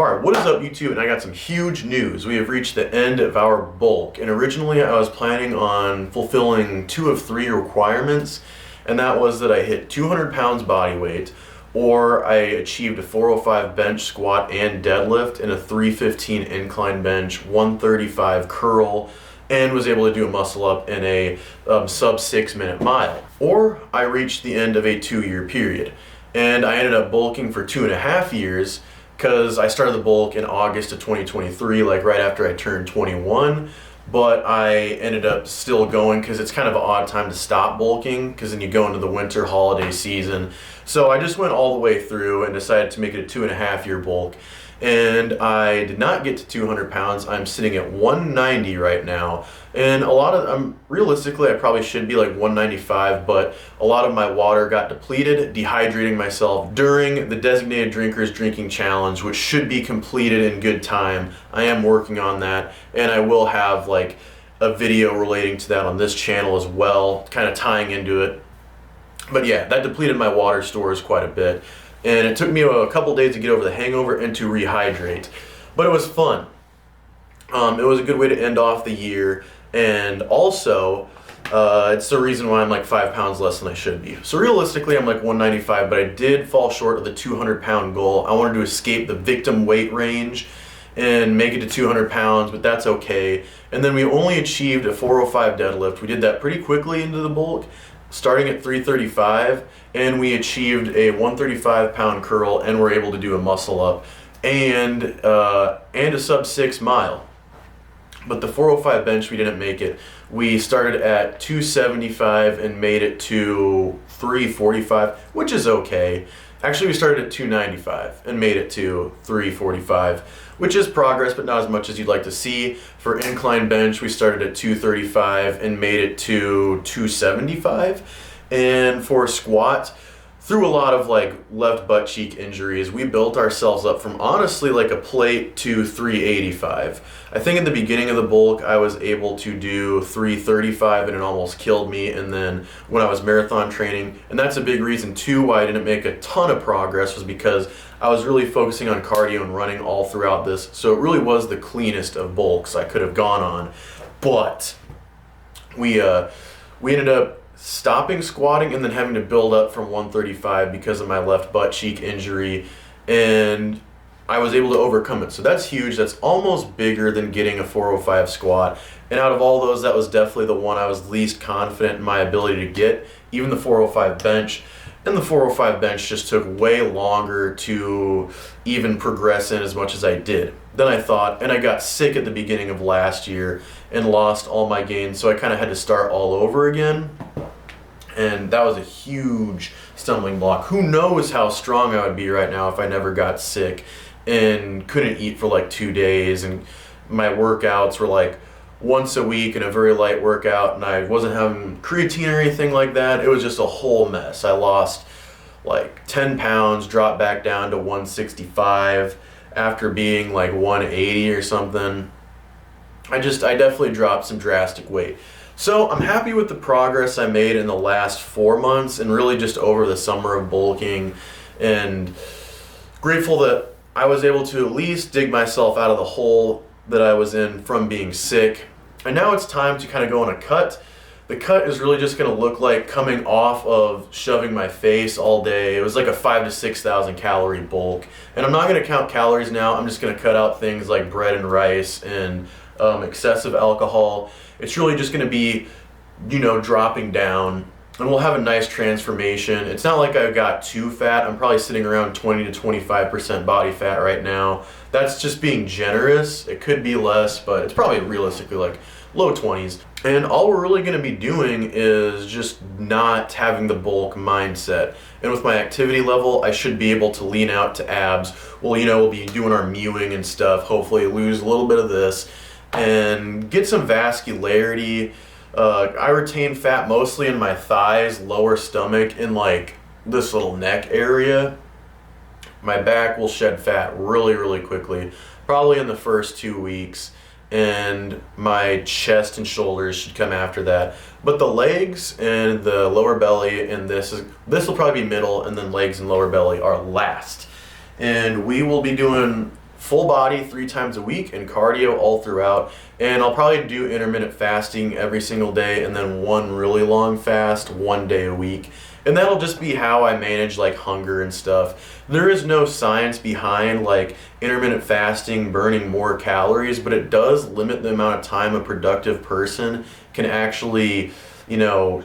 Alright, what is up YouTube? And I got some huge news. We have reached the end of our bulk, and originally I was planning on fulfilling 2 of 3 requirements, and that was that I hit 200 pounds body weight, or I achieved a 405 bench, squat, and deadlift, and a 315 incline bench, 135 curl, and was able to do a muscle up in a sub 6 minute mile. Or I reached the end of a 2-year period, and I ended up bulking for 2.5 years, because I started the bulk in August of 2023, like right after I turned 21, but I ended up still going because it's kind of an odd time to stop bulking because then you go into the winter holiday season. So I just went all the way through and decided to make it a 2.5 year bulk. And I did not get to 200 pounds. I'm sitting at 190 right now. And realistically, I probably should be like 195, but a lot of my water got depleted, dehydrating myself during the Designated Drinkers Drinking Challenge, which should be completed in good time. I am working on that, and I will have like a video relating to that on this channel as well, kind of tying into it. But yeah, that depleted my water stores quite a bit. And it took me a couple days to get over the hangover and to rehydrate. But it was fun. It was a good way to end off the year. And also, it's the reason why I'm like 5 pounds less than I should be. So realistically, I'm like 195, but I did fall short of the 200 pound goal. I wanted to escape the victim weight range and make it to 200 pounds, but that's okay. And then we only achieved a 405 deadlift. We did that pretty quickly into the bulk, starting at 335, and we achieved a 135 pound curl, and we're able to do a muscle up and a sub 6 mile. But the 405 bench, we didn't make it. We started at 275 and made it to 345, which is okay. Actually, we started at 295 and made it to 345, which is progress, but not as much as you'd like to see. For incline bench, we started at 235 and made it to 275. And for squat, through a lot of like left butt cheek injuries, we built ourselves up from honestly like a plate to 385. I think in the beginning of the bulk, I was able to do 335 and it almost killed me. And then when I was marathon training, and that's a big reason too why I didn't make a ton of progress, was because I was really focusing on cardio and running all throughout this. So it really was the cleanest of bulks I could have gone on. But we ended up stopping squatting and then having to build up from 135 because of my left butt cheek injury, and I was able to overcome it. So that's huge. That's almost bigger than getting a 405 squat. And out of all those, that was definitely the one I was least confident in my ability to get, even the 405 bench. And the 405 bench just took way longer to even progress in as much as I did than I thought. And I got sick at the beginning of last year and lost all my gains, so I kind of had to start all over again. And that was a huge stumbling block. Who knows how strong I would be right now if I never got sick and couldn't eat for like 2 days. And my workouts were like once a week and a very light workout, and I wasn't having creatine or anything like that. It was just a whole mess. I lost like 10 pounds, dropped back down to 165 after being like 180 or something. I definitely dropped some drastic weight. So I'm happy with the progress I made in the last 4 months and really just over the summer of bulking, and grateful that I was able to at least dig myself out of the hole that I was in from being sick. And now it's time to kind of go on a cut. The cut is really just going to look like coming off of shoving my face all day. It was like a 5,000 to 6,000 calorie bulk. And I'm not going to count calories now. I'm just going to cut out things like bread and rice and excessive alcohol. It's really just going to be, dropping down, and we'll have a nice transformation. It's not like I've got too fat. I'm probably sitting around 20 to 25% body fat right now. That's just being generous. It could be less, but it's probably realistically like low 20s. And all we're really going to be doing is just not having the bulk mindset. And with my activity level, I should be able to lean out to abs. We'll be doing our mewing and stuff, hopefully lose a little bit of this and get some vascularity. I retain fat mostly in my thighs, lower stomach, and like this little neck area. My back will shed fat really, really quickly, probably in the first 2 weeks, and my chest and shoulders should come after that. But the legs and the lower belly, and this will probably be middle, and then legs and lower belly are last. And we will be doing full body 3 times a week and cardio all throughout. And I'll probably do intermittent fasting every single day and then one really long fast 1 day a week. And that'll just be how I manage like hunger and stuff. There is no science behind like intermittent fasting burning more calories, but it does limit the amount of time a productive person can actually, you know,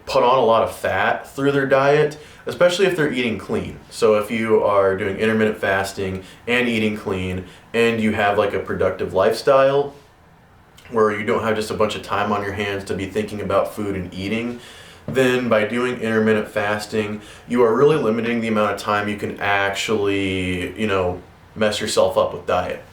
put on a lot of fat through their diet, especially if they're eating clean. So if you are doing intermittent fasting and eating clean and you have like a productive lifestyle where you don't have just a bunch of time on your hands to be thinking about food and eating, then by doing intermittent fasting, you are really limiting the amount of time you can actually, you know, mess yourself up with diet.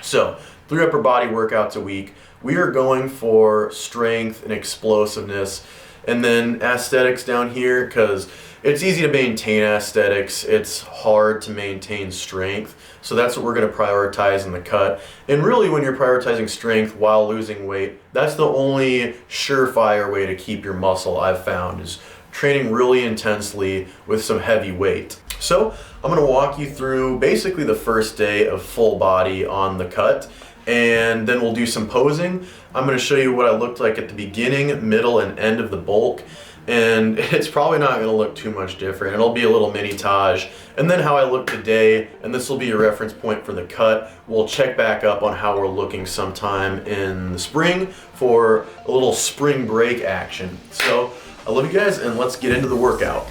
So 3 upper body workouts a week. We are going for strength and explosiveness, and then aesthetics down here, because it's easy to maintain aesthetics. It's hard to maintain strength. So that's what we're going to prioritize in the cut. And really, when you're prioritizing strength while losing weight, that's the only surefire way to keep your muscle, I've found, is training really intensely with some heavy weight. So I'm going to walk you through basically the first day of full body on the cut, and then we'll do some posing. I'm going to show you what I looked like at the beginning, middle, and end of the bulk. And it's probably not going to look too much different. It'll be a little mini Taj. And then how I look today, and this will be a reference point for the cut. We'll check back up on how we're looking sometime in the spring for a little spring break action. So I love you guys, and let's get into the workout.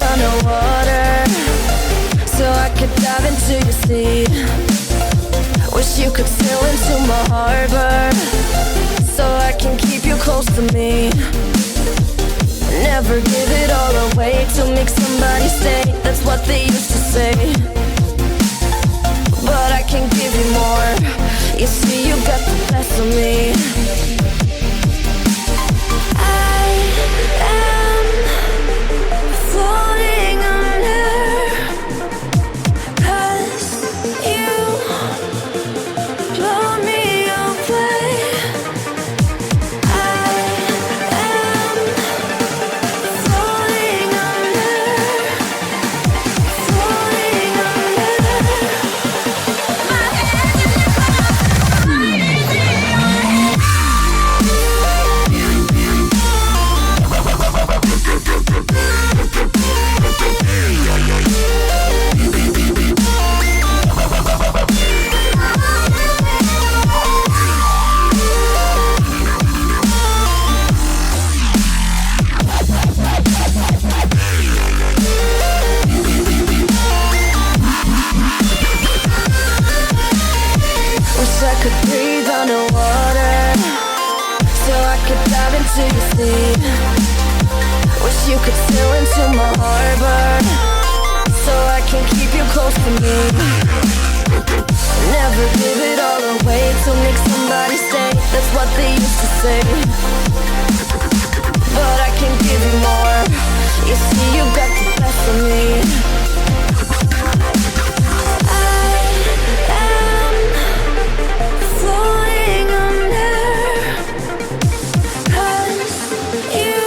Underwater, so I could dive into your sea. Wish you could sail into my harbor, so I can keep you close to me. Never give it all away to make somebody stay. That's what they used to say. But I can give you more. You see, you got the best of me. I am floating under, 'cause you blow me away. I am floating under, floating under. My head is wish I could breathe underwater, so I could dive into your sea. Wish you could sail into my harbor, so I can keep you close to me. Never give it all away to make somebody stay. That's what they used to say. But I can give you more. You see, you got the best of me. Floating under, 'cause you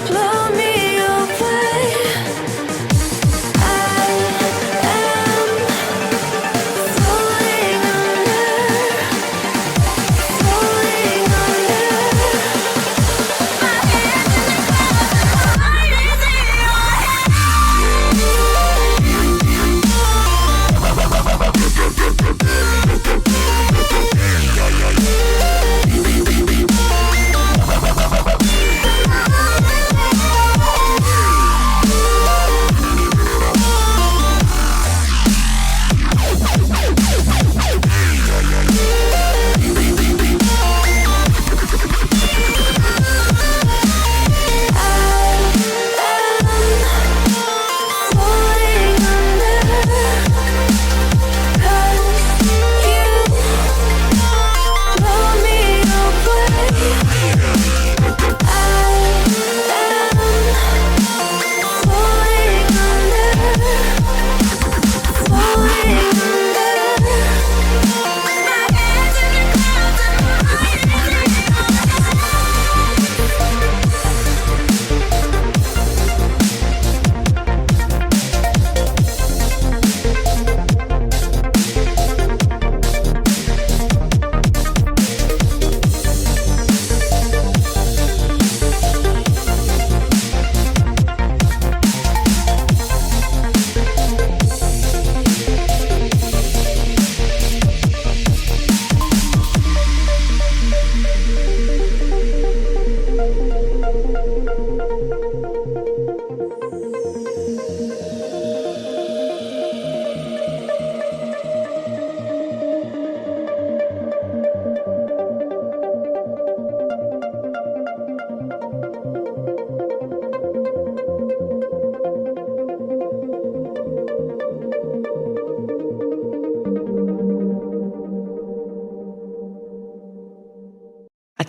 blow me away. I am floating under, floating under.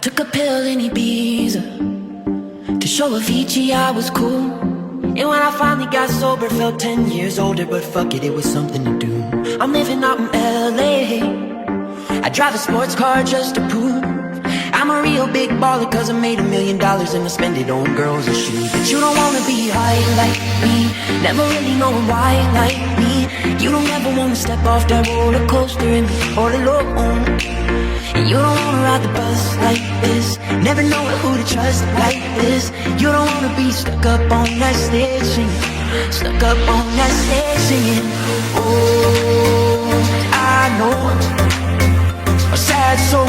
took a pill in Ibiza to show Avicii I was cool. And when I finally got sober, felt 10 years older. But fuck it, it was something to do. I'm living out in LA. I drive a sports car just to prove I'm a real big baller, cause I made $1 million and I spend it on girls and shoes. But you don't wanna be high like me, never really knowing why like me. You don't ever wanna step off that roller coaster and be all alone. And you don't wanna ride the bus like this, never know who to trust like this. You don't wanna be stuck up on that stage singing, stuck up on that stage singing. Oh, I know a sad soul,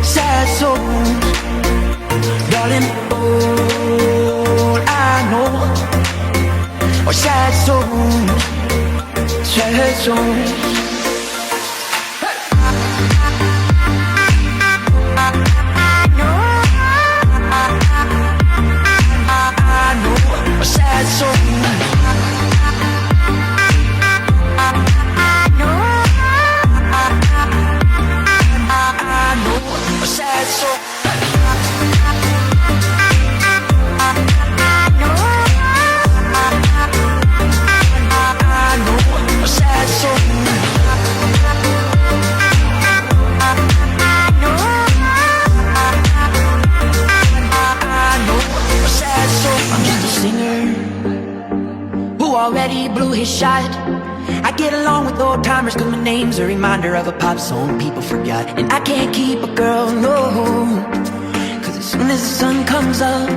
sad soul, darling. All I know are sad souls, sad souls. Sad soul. Already blew his shot. I get along with old timers cause my name's a reminder of a pop song people forgot. And I can't keep a girl, no, cause as soon as the sun comes up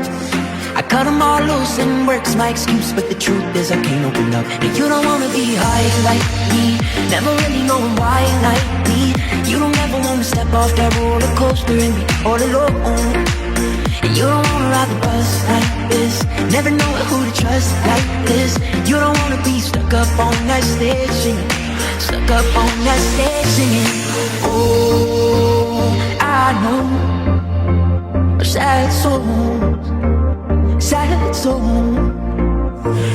I cut them all loose and work's my excuse. But the truth is I can't open up. And you don't wanna be high like me, never really knowing why like me. You don't ever wanna step off that roller coaster and be all alone. And you don't wanna ride the bus like this, never know who to trust like this. You don't wanna be stuck up on that stage singing, stuck up on that stage singing. Oh, I know a sad soul, sad soul,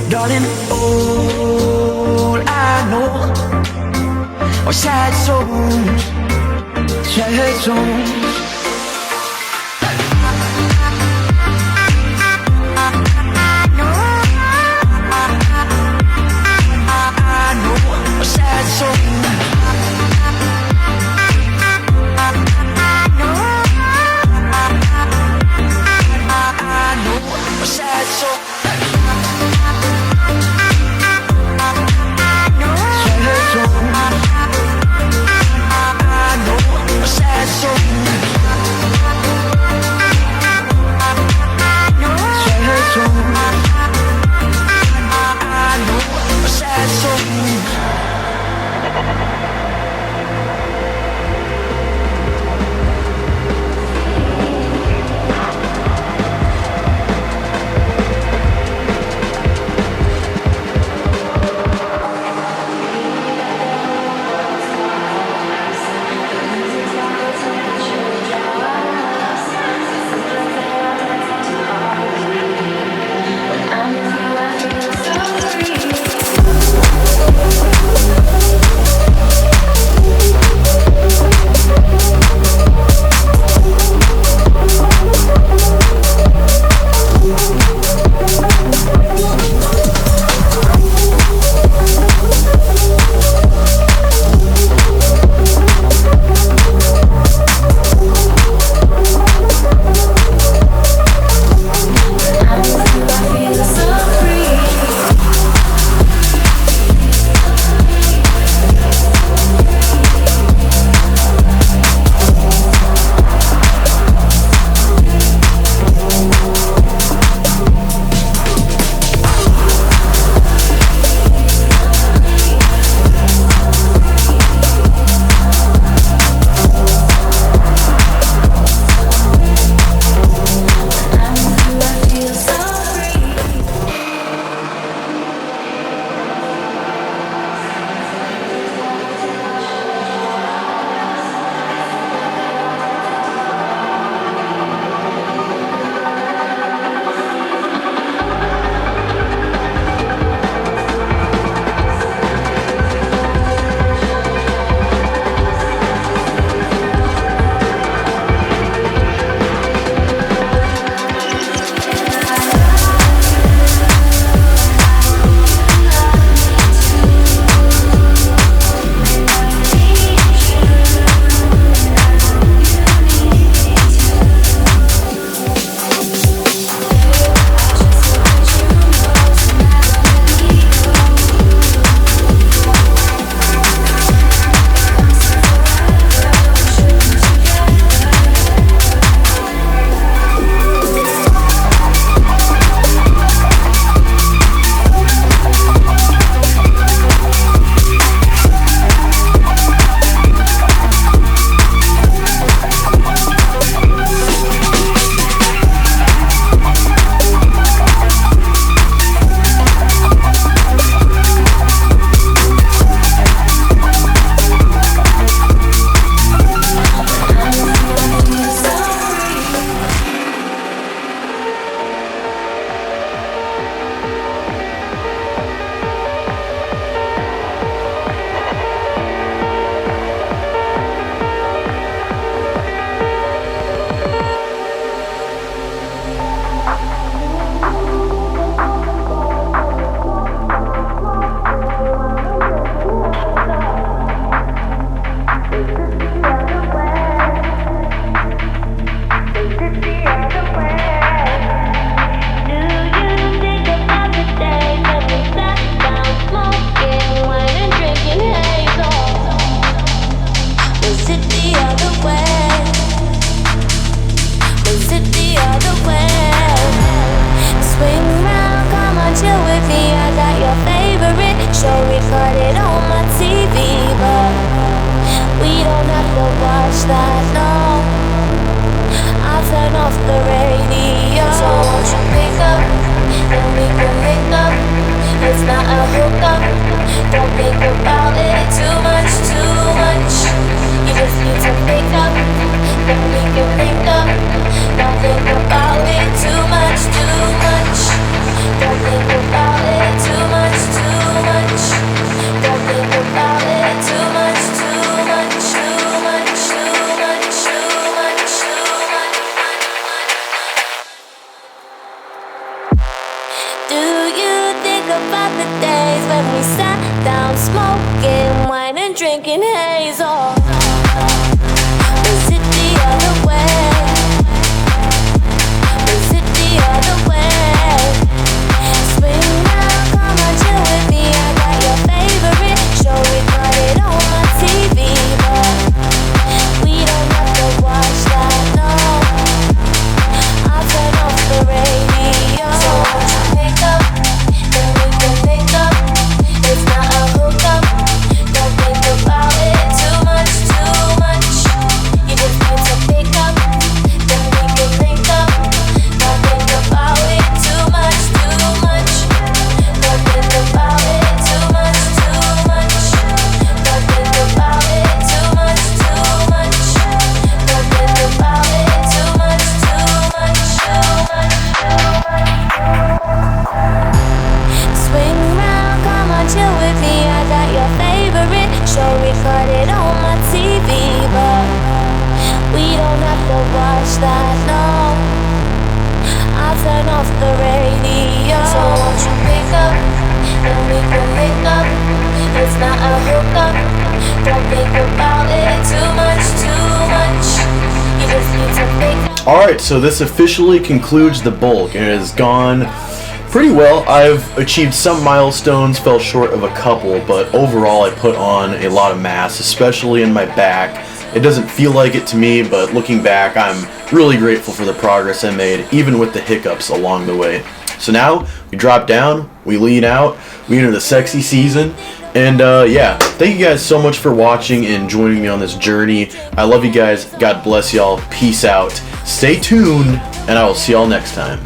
darling. All I know are sad souls, sad souls. Sad soul. think about it too much, too much. You just need to pick up, then we can link up. Don't think about it too much, too much. Don't think about it too much, too much. Don't think about it too much, too much, too much, too much, too much, too much. Do you think about the days when we sat down smoking wine and drinking haze? Or was it the other way? Was it the other way? Swing round, come on, chill with me. I got your favorite show, we got it on my TV, but we don't have to watch that, no. I'll turn off the radio. So won't you pick up, then we can pick up. It's not a hookup. Don't think about it too much, too much. You just need to pick up, then we can link up. Don't think about it too much, too much. Don't think about it too much, too much. Don't think about it too much, too much. Don't think about it too much, too much, too much, too much. Swing round, come on, chill with me. I got your favorite show, recorded on my TV, but we don't have to watch that, no. I'll turn off the radio. So won't you pick up, then we can pick up. It's not a hookup. Don't think about it too much, too much. You just need to pick up. Alright, so this officially concludes the bulk, and it has gone pretty well. I've achieved some milestones, fell short of a couple, but overall I put on a lot of mass, especially in my back. It doesn't feel like it to me, but looking back, I'm really grateful for the progress I made, even with the hiccups along the way. So now, we drop down, we lean out, we enter the sexy season, and yeah, thank you guys so much for watching and joining me on this journey. I love you guys, God bless y'all, peace out, stay tuned, and I will see y'all next time.